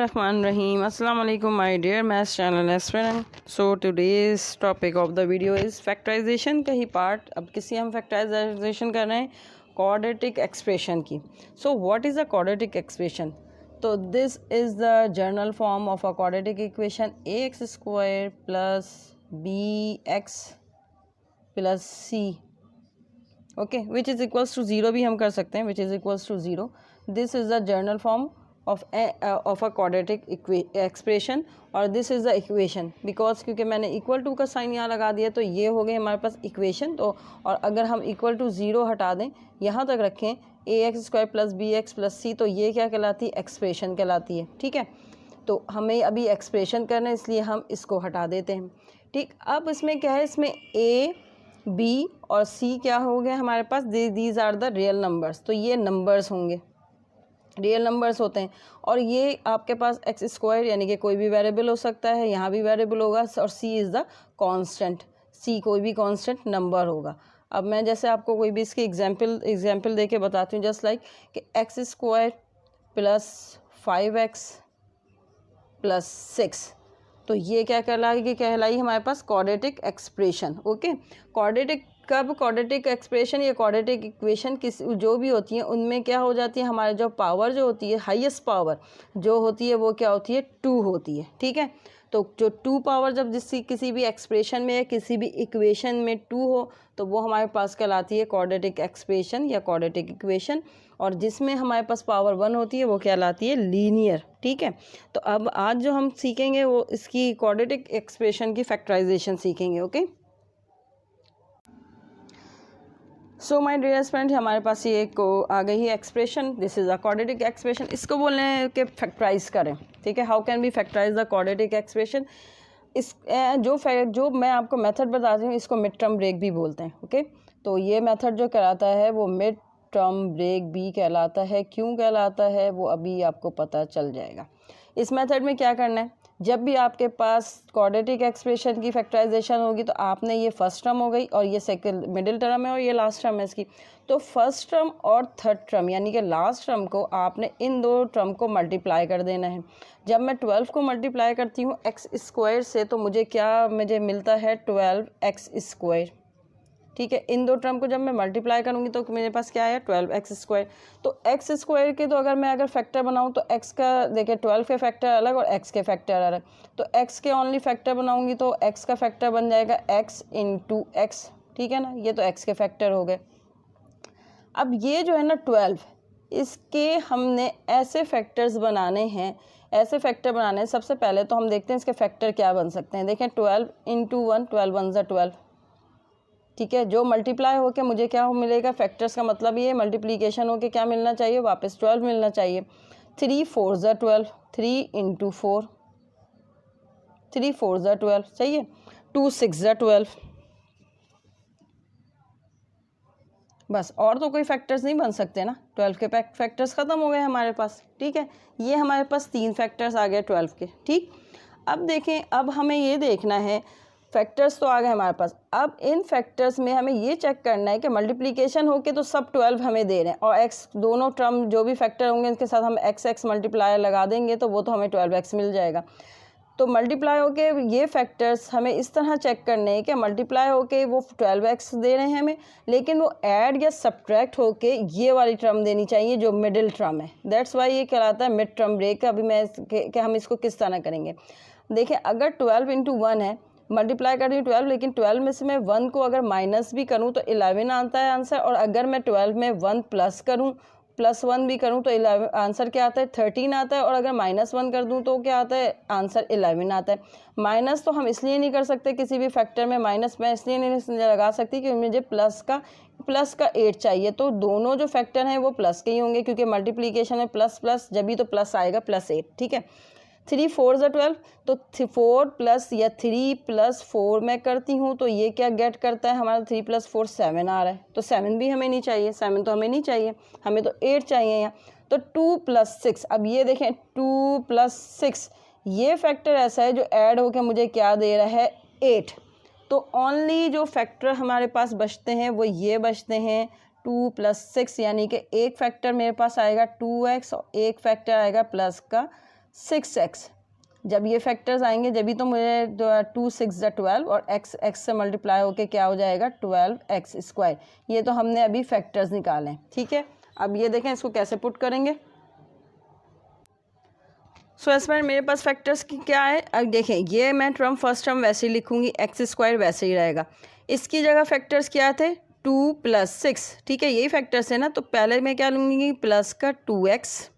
Bismillahirrahmanirrahim. Assalamu alaikum my dear maths channel aspirant. So today's topic of the video is factorization का ही part. अब किसी हम factorization कर रहे हैं quadratic expression की. So what is a quadratic expression? So this is the general form of a quadratic equation ax square plus bx plus c, okay, which is equals to 0 भी हम कर सकते हैं, which is equals to 0. This is the general form of a quadratic expression और this is the equation because क्योंकि मैंने equal to का sign यहाँ लगा दिया तो ये हो गए हमारे पास equation. तो और अगर हम equal to 0 हटा दें यहाँ तक रखें ax square plus B x plus C, तो ये क्या कहलाती है? एक्सप्रेशन कहलाती है. ठीक है, तो हमें अभी एक्सप्रेशन करना है इसलिए हम इसको हटा देते हैं. ठीक, अब इसमें क्या है? इसमें a b और c क्या हो गए हमारे पास? These are the real numbers. तो ये नंबर्स होंगे, रियल नंबर्स होते हैं. और ये आपके पास एक्स स्क्वायर यानी कि कोई भी वेरिएबल हो सकता है, यहाँ भी वेरिएबल होगा. और सी इज़ द कांस्टेंट, सी कोई भी कांस्टेंट नंबर होगा. अब मैं जैसे आपको कोई भी इसकी एग्जांपल दे के बताती हूँ. जस्ट लाइक कि x square plus 5x plus 6, तो ये क्या कहलाई हमारे पास? Quadratic expression. Okay, quadratic expression या क्वाड्रेटिक इक्वेशन जो भी होती हैं उनमें क्या हो जाती है? हमारे जो पावर जो होती है, हाईएस्ट पावर जो होती है वो क्या होती है? 2 होती है. ठीक है, तो जो 2 पावर जब किसी भी एक्सप्रेशन में या किसी भी इक्वेशन में 2 हो तो वो हमारे पास कहलाती है क्वाड्रेटिक एक्सप्रेशन या क्वाड्रेटिक इक्वेशन. और जिसमें हमारे पास पावर 1 होती है वो कहलाती है लीनियर. ठीक है, तो अब आज जो हम सीखेंगे वो इसकी क्वाड्रेटिक एक्सप्रेशन की फैक्टराइजेशन सीखेंगे. Okay, so my dear friend, हमारे पास ये एक आ गई है expression. This is a quadratic expression. इसको बोलने हैं कि फैक्टराइज करें. ठीक है, how can be factorise the quadratic expression? इस जो मैं आपको मेथड बताती हूँ इसको मिड टर्म ब्रेक भी बोलते हैं. ओके, तो ये मेथड जो कहलाता है वो मिड टर्म ब्रेक भी कहलाता है. क्यों कहलाता है वो अभी आपको पता चल जाएगा. इस मेथड में क्या करना है? जब भी आपके पास क्वाड्रेटिक एक्सप्रेशन की फैक्टराइजेशन होगी तो आपने ये फर्स्ट टर्म हो गई और ये सेकंड मिडिल टर्म है और ये लास्ट टर्म है इसकी. तो फर्स्ट टर्म और थर्ड टर्म यानी कि लास्ट टर्म को आपने इन दो टर्म को मल्टीप्लाई कर देना है. जब मैं 12 को मल्टीप्लाई करती हूँ एक्स स्क्वायर से तो मुझे मिलता है 12x स्क्वायर. ठीक है, इन दो टर्म को जब मैं मल्टीप्लाई करूँगी तो मेरे पास क्या है? 12x square. तो x स्क्वायर के तो अगर फैक्टर बनाऊँ तो x का देखिए 12 के फैक्टर अलग और x के फैक्टर अलग. तो x के ओनली फैक्टर बनाऊँगी तो x का फैक्टर बन जाएगा x इंटू एक्स. ठीक है ना, ये तो x के फैक्टर हो गए. अब ये जो है ना 12, इसके हमने ऐसे फैक्टर्स बनाने हैं, सबसे पहले तो हम देखते हैं इसके फैक्टर क्या बन सकते हैं. देखें 12 इंटू 1, 12 1 ज़ा 12. ठीक है, जो मल्टीप्लाई होके मुझे क्या मिलेगा? फैक्टर्स का मतलब ये मल्टीप्लिकेशन होके क्या मिलना चाहिए? वापस 12 मिलना चाहिए. 3 4 ज़ा 12, 3 इंटू 4, 3 4 ज़ा 12. सही है. 2 6 ज़ा 12. बस, और तो कोई फैक्टर्स नहीं बन सकते ना. 12 के फैक्टर्स ख़त्म हो गए हमारे पास. ठीक है, ये हमारे पास 3 फैक्टर्स आ गए 12 के. ठीक, अब देखें, अब हमें ये देखना है फैक्टर्स तो आ गए हमारे पास. अब इन फैक्टर्स में हमें ये चेक करना है कि मल्टीप्लिकेशन होके तो सब 12 हमें दे रहे हैं और x दोनों टर्म जो भी फैक्टर होंगे इनके साथ हम x मल्टीप्लायर लगा देंगे तो वो तो हमें 12x मिल जाएगा. तो मल्टीप्लाई होके ये फैक्टर्स हमें इस तरह चेक करने हैं कि मल्टीप्लाई होके वो 12x दे रहे हैं हमें, लेकिन वो ऐड या सब्ट्रैक्ट होके ये वाली टर्म देनी चाहिए जो मिडिल टर्म है. दैट्स वाई ये कहलाता है मिड टर्म ब्रेक. अभी मैं कि हम इसको किस तरह करेंगे. देखिए, अगर 12 इंटू 1 है, मल्टीप्लाई कर रही हूँ 12, लेकिन 12 में से मैं 1 को अगर माइनस भी करूँ तो 11 आता है आंसर. और अगर मैं 12 में 1 प्लस करूँ, प्लस 1 भी करूँ तो 11 आंसर क्या आता है? 13 आता है. और अगर माइनस 1 कर दूँ तो क्या आता है? आंसर 11 आता है. माइनस तो हम इसलिए नहीं कर सकते किसी भी फैक्टर में. माइनस मैं इसलिए नहीं लगा सकती कि मुझे प्लस का 8 चाहिए. तो दोनों जो फैक्टर हैं वो प्लस के ही होंगे क्योंकि मल्टीप्लिकेशन में प्लस जब भी तो प्लस आएगा, +8. ठीक है, 3 4 ज़ा 12. तो 4 प्लस या 3 प्लस 4 मैं करती हूँ तो ये क्या गेट करता है हमारा? 3 + 4 7 आ रहा है. तो 7 भी हमें नहीं चाहिए, 7 तो हमें नहीं चाहिए, हमें तो 8 चाहिए यहाँ. तो 2 + 6. अब ये देखें 2 + 6 ये फैक्टर ऐसा है जो ऐड होकर मुझे क्या दे रहा है? 8. तो ओनली जो फैक्टर हमारे पास बचते हैं वो ये बचते हैं 2 + 6, यानी कि एक फैक्टर मेरे पास आएगा 2x और एक फैक्टर आएगा प्लस का 6x। जब ये फैक्टर्स आएंगे जब भी तो मुझे 2 6 12 और x से मल्टीप्लाई होके क्या हो जाएगा 12x²। ये तो हमने अभी फैक्टर्स निकाले, ठीक है। अब ये देखें इसको कैसे पुट करेंगे। सो इसमें मेरे पास फैक्टर्स की क्या है, अब देखें ये मैं फर्स्ट टर्म वैसे ही लिखूंगी, x² वैसे ही रहेगा। इसकी जगह फैक्टर्स क्या थे 2 + 6, ठीक है, यही फैक्टर्स है ना। तो पहले मैं क्या लूँगी प्लस का 2x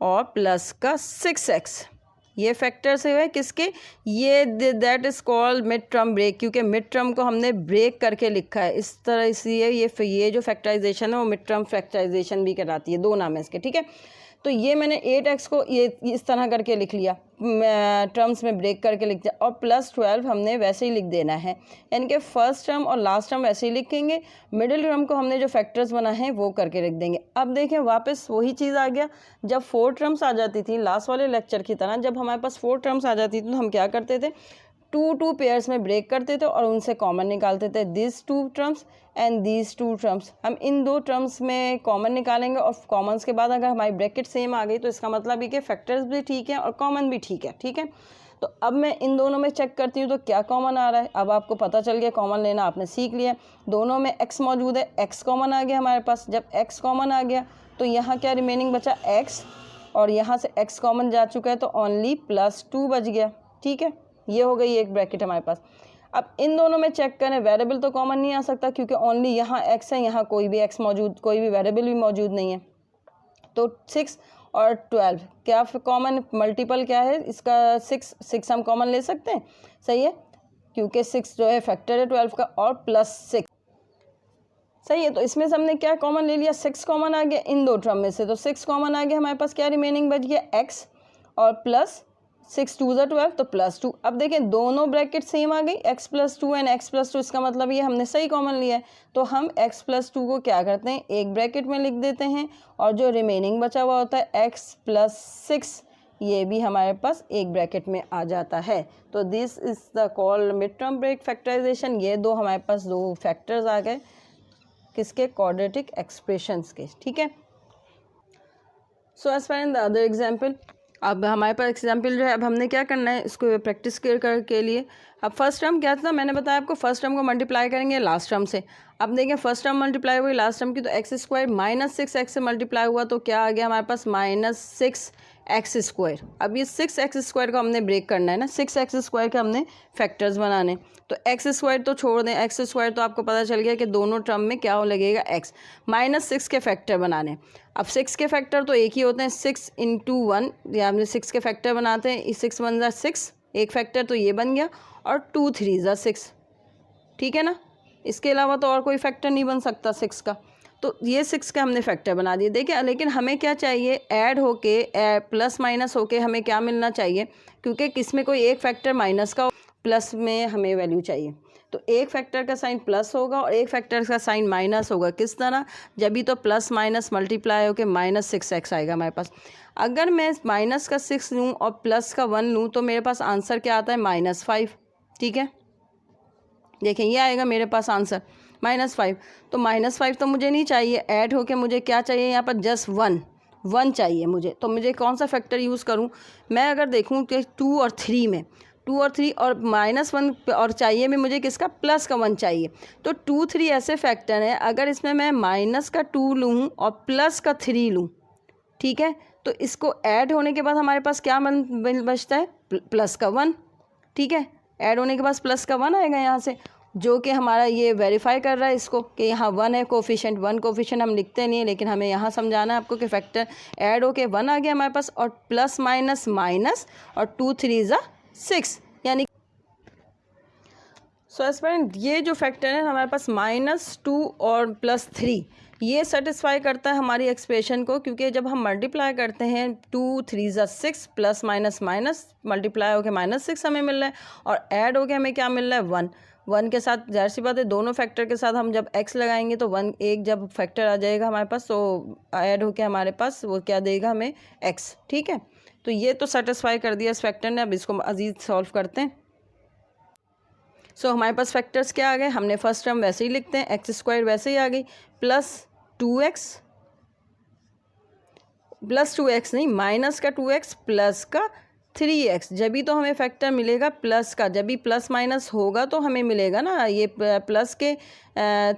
और प्लस का 6x। ये फैक्टर्स हुए किसके, ये that is called mid term break, क्योंकि मिड टर्म को हमने ब्रेक करके लिखा है इस तरह, इसलिए ये जो फैक्टराइजेशन है वो मिड टर्म फैक्टराइजेशन भी कहलाती है। दो नाम है इसके, ठीक है। तो ये मैंने 8x को ये इस तरह करके लिख लिया, टर्म्स में ब्रेक करके लिख दिया, और +12 हमने वैसे ही लिख देना है, यानी कि फर्स्ट टर्म और लास्ट टर्म वैसे ही लिखेंगे, मिडिल टर्म को हमने जो फैक्टर्स बना है वो करके लिख देंगे। अब देखें वापस वही चीज़ आ गया, जब 4 टर्म्स आ जाती थी लास्ट वाले लेक्चर की तरह, जब हमारे पास 4 टर्म्स आ जाती थी तो हम क्या करते थे 2 पेयर्स में ब्रेक करते थे और उनसे कॉमन निकालते थे, this 2 terms and these 2 terms. हम इन 2 टर्म्स में कॉमन निकालेंगे और कॉमन्स के बाद अगर हमारी ब्रैकेट सेम आ गई तो इसका मतलब है कि फैक्टर्स भी ठीक है और कॉमन भी ठीक है, ठीक है। तो अब मैं इन दोनों में चेक करती हूँ तो क्या कॉमन आ रहा है। अब आपको पता चल गया, कॉमन लेना आपने सीख लिया। दोनों में x मौजूद है, x कॉमन आ गया हमारे पास। जब x कॉमन आ गया तो यहाँ क्या रिमेनिंग बचा x, और यहाँ से x कॉमन जा चुका है तो ओनली +2 बच गया, ठीक है। ये हो गई एक ब्रैकेट हमारे पास। अब इन दोनों में चेक करें, वेरिएबल तो कॉमन नहीं आ सकता क्योंकि ओनली यहाँ x है, यहाँ कोई भी x मौजूद, कोई भी वेरिएबल भी मौजूद नहीं है। तो 6 और 12 क्या कॉमन मल्टीपल क्या है इसका, 6 हम कॉमन ले सकते हैं, सही है, क्योंकि 6 जो है फैक्टर है 12 का, और +6, सही है। तो इसमें से हमने क्या कॉमन ले लिया, 6 कॉमन आ गया इन 2 टर्म में से, तो 6 कॉमन आ गया हमारे पास, क्या रिमेनिंग बच गया x और प्लस 6 2 ज़ा 12 तो +2। अब देखें दोनों ब्रैकेट सेम आ गई, x + 2 एंड x + 2, इसका मतलब ये हमने सही कॉमन लिया है। तो हम x + 2 को क्या करते हैं एक ब्रैकेट में लिख देते हैं, और जो रिमेनिंग बचा हुआ होता है x + 6 ये भी हमारे पास एक ब्रैकेट में आ जाता है। तो this is the called mid term break factorisation. ये दो हमारे पास 2 फैक्टर्स आ गए किसके, क्वाड्रेटिक एक्सप्रेशंस के, ठीक है। So as far in the other example, अब हमारे पास एग्जाम्पल जो है, अब हमने क्या करना है इसको प्रैक्टिस के लिए। अब फर्स्ट टर्म क्या था, मैंने बताया आपको फर्स्ट टर्म को मल्टीप्लाई करेंगे लास्ट टर्म से। अब देखें फर्स्ट टर्म मल्टीप्लाई हुई लास्ट टर्म की, तो x² -6x से मल्टीप्लाई हुआ तो क्या आ गया हमारे पास -6x²। अब ये 6x² को हमने ब्रेक करना है ना, 6x² के हमने फैक्टर्स बनाने। तो x² तो छोड़ दें, x² तो आपको पता चल गया कि दोनों टर्म में क्या हो लगेगा x, -6 के फैक्टर बनाने। अब 6 के फैक्टर तो एक ही होते हैं, 6 × 1, या हमने 6 के फैक्टर बनाते हैं, 6 1 ज़ा 6 एक फैक्टर तो ये बन गया, और 2 3 ज़ा 6, ठीक है ना। इसके अलावा तो और कोई फैक्टर नहीं बन सकता 6 का। तो ये 6 का हमने फैक्टर बना दिए। देखिए लेकिन हमें क्या चाहिए, ऐड होके प्लस माइनस होके हमें क्या मिलना चाहिए, क्योंकि किस में कोई एक फैक्टर माइनस का, प्लस में हमें वैल्यू चाहिए। तो एक फैक्टर का साइन प्लस होगा और एक फैक्टर का साइन माइनस होगा। किस तरह, जब भी तो प्लस माइनस मल्टीप्लाई होकर -6x आएगा हमारे पास। अगर मैं माइनस का 6 लूँ और प्लस का 1 लूँ तो मेरे पास आंसर क्या आता है -5, ठीक है। देखें ये आएगा मेरे पास आंसर -5। तो -5 तो मुझे नहीं चाहिए, ऐड होके मुझे क्या चाहिए यहाँ पर, जस्ट 1 चाहिए मुझे। तो मुझे कौन सा फैक्टर यूज़ करूँ, मैं अगर देखूँ कि 2 और 3 में, 2 और 3 और -1 और चाहिए भी मुझे किसका, प्लस का 1 चाहिए। तो 2 3 ऐसे फैक्टर हैं, अगर इसमें मैं -2 लूँ और प्लस का 3 लूँ, ठीक है, तो इसको ऐड होने के बाद हमारे पास क्या बचता है, प्लस का 1, ठीक है। ऐड होने के बाद प्लस का 1 आएगा यहाँ से, जो कि हमारा ये वेरीफाई कर रहा है इसको कि यहाँ 1 है कोफिशिएंट। 1 कोफिशिएंट हम लिखते नहीं है, लेकिन हमें यहाँ समझाना है आपको कि फैक्टर ऐड होके 1 आ गया हमारे पास, और प्लस माइनस माइनस, और 2 3 ज़ा 6, यानी सो एस्पेरेंट ये जो फैक्टर है हमारे पास -2 और +3, ये सेटिस्फाई करता है हमारी एक्सप्रेशन को, क्योंकि जब हम मल्टीप्लाई करते हैं 2 3 ज़ा 6, प्लस माइनस माइनस मल्टीप्लाई होकर -6 हमें मिल रहा है, और ऐड होके हमें क्या मिल रहा है, 1 के साथ। जाहिर सी बात है दोनों फैक्टर के साथ हम जब x लगाएंगे तो 1 एक जब फैक्टर आ जाएगा हमारे पास, तो ऐड होके हमारे पास वो क्या देगा हमें, x, ठीक है। तो ये तो सेटिस्फाई कर दिया इस फैक्टर ने। अब इसको मज़ीद सॉल्व करते हैं। सो हमारे पास फैक्टर्स क्या आ गए, हमने फर्स्ट टर्म वैसे ही लिखते हैं, x² वैसे ही आ गई, +2x प्लस 2x नहीं, माइनस का 2x प्लस का 3x, जब भी तो हमें फैक्टर मिलेगा प्लस का, जब भी प्लस माइनस होगा तो हमें मिलेगा ना। ये प्लस के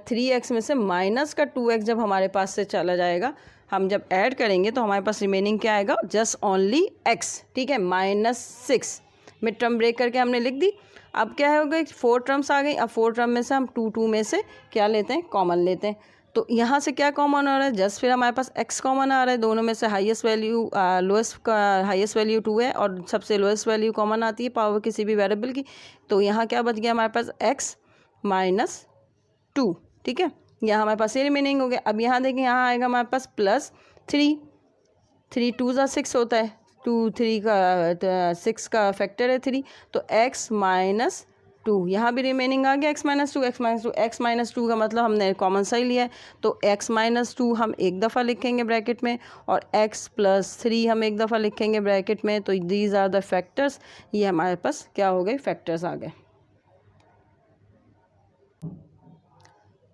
3x में से माइनस का 2x जब हमारे पास से चला जाएगा, हम जब ऐड करेंगे तो हमारे पास रिमेनिंग क्या आएगा, जस्ट ओनली x, ठीक है, -6। मिड टर्म ब्रेक करके हमने लिख दी। अब क्या होगा, 4 टर्म्स आ गई। अब 4 टर्म में से हम 2 में से क्या लेते हैं, कॉमन लेते हैं। तो यहाँ से क्या कॉमन आ रहा है, जस्ट फिर हमारे पास x कॉमन आ रहा है। दोनों में से हाईएस्ट वैल्यू, लोएस्ट का हाईएस्ट वैल्यू 2 है और सबसे लोएस्ट वैल्यू कॉमन आती है पावर किसी भी वेरिएबल की। तो यहाँ क्या बच गया हमारे पास, x -2, ठीक है। यहाँ हमारे पास ये रिमेनिंग हो गया। अब यहाँ देखें, यहाँ आएगा हमारे पास +3, 3 2 ज़ा 6 होता है, 2 3 का 6 का फैक्टर है 3, तो x -2, यहाँ भी रिमेनिंग आ गया x -2, x -2 का मतलब हमने कॉमन सा ही लिया है, तो x -2 हम एक दफ़ा लिखेंगे ब्रैकेट में और x +3 हम एक दफ़ा लिखेंगे ब्रैकेट में। तो दीज आर द फैक्टर्स, ये हमारे पास क्या हो गए, फैक्टर्स आ गए।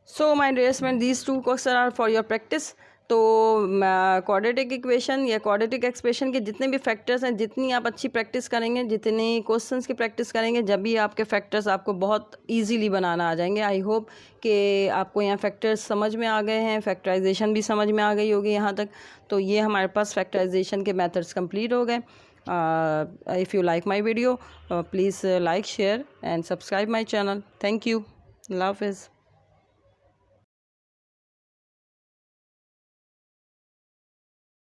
So my dear student, these 2 question are for your practice. तो क्वाड्रेटिक इक्वेशन या क्वाड्रेटिक एक्सप्रेशन के जितने भी फैक्टर्स हैं, जितनी आप अच्छी प्रैक्टिस करेंगे, जितनी क्वेश्चंस की प्रैक्टिस करेंगे, जब भी आपके फैक्टर्स आपको बहुत इजीली बनाना आ जाएंगे। आई होप कि आपको यहाँ फैक्टर्स समझ में आ गए हैं, फैक्टराइजेशन भी समझ में आ गई होगी यहाँ तक। तो ये हमारे पास फैक्टराइजेशन के मेथड्स कंप्लीट हो गए। If you like my video, please like, share and subscribe my channel. Thank you. अल्लाह हाफ़िज़।